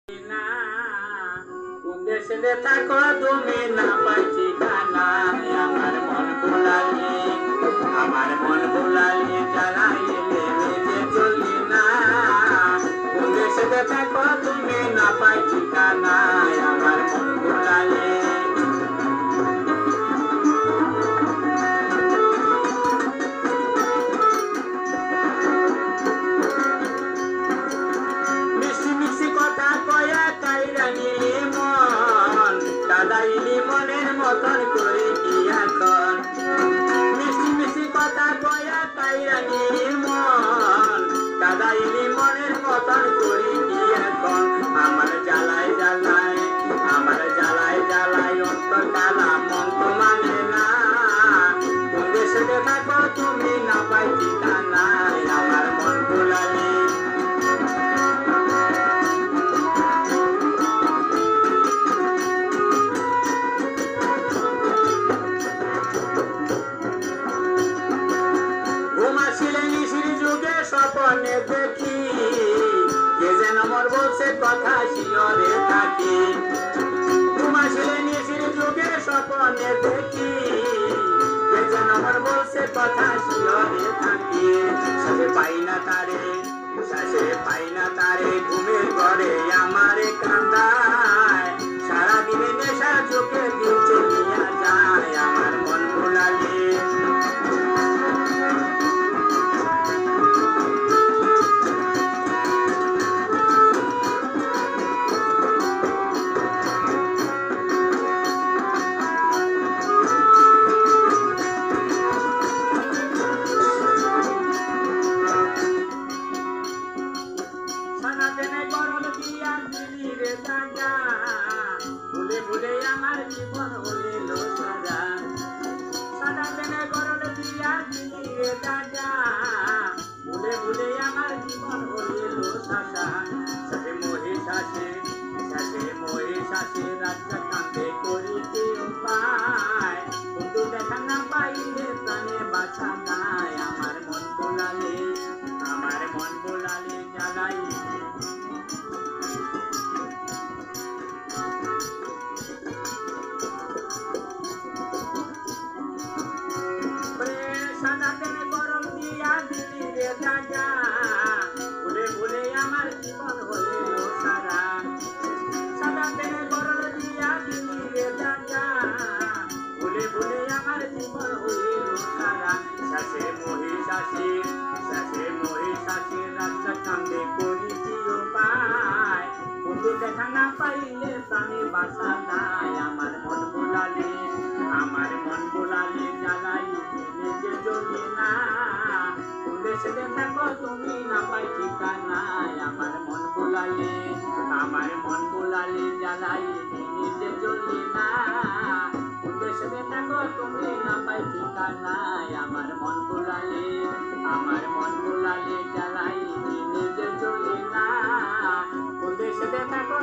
না কোন দেশে থাকো তুমি না পাই ঠিকানা আমার মন ভোলালি জ্বালাইলে যে চলি না কোন দেশে থাকো তুমি না পাই ঠিকানা আমার মন ভোলালি কাদাইলি মনের মতন করে কি এখন মিষ্টি মিষ্টি কথা কয়া কাইরানি মন কাদাইলি মনের মতন করে কি এখন আমার জ্বালায় অন্তর কালা মন তো মানে না কোন দেশে থাকো তুমি না পাই ঠিকানা আমার মন ভোলালি স্বপ্নে দেখি কে যেন মোর বলছে কথা শিয়রে থাকি ঘুমাসিলে নিশির যুগে স্বপ্নে দেখি কে যেন মোর বলছে কথা শিয়রে থাকি শেষে পাই না তারে ঘুমের ঘরে আমারে কান্দায় সারাদিনে নেশা চোখে দিন চলিয়া যায় আমার মন ভোলালি ভুলে আমার জীবন হইল সারা সাদা পেনে গরল দিয়া দিলি রে দাদা ভুলে আমার জীবন হইল সারা সাথে মহিষাসে রাজা কান্দে করিতে উপায় বন্ধু দেখা না পাইলে প্রাণে বাঁচা নাই আমার মন ভোলালি জ্বালাই সাদা তেনে গরম দিয়া দিলি রে দাদা ভুলে আমার জীবন হইল সারা সাদা তেনে গরম দিয়া দিলি রে দাদা ভুলে আমার জীবন হইল সারা শেষে মহিষাসে রাজা কান্দে করিছি উপায় বন্ধু দেখা না পাইলে প্রাণে বাসা নাই আমার মন ভোলালি জ্বালাই নিজে চলি না কোন দেশে থাকো তুমি না পাই ঠিকানা আমার মন ভোলালি জ্বালাই নিজে চলি না কোন দেশে থাকো তুমি না পাই ঠিকানা আমার মন ভোলালি জ্বালাই নিজে চলি না কোন দেশে থাকো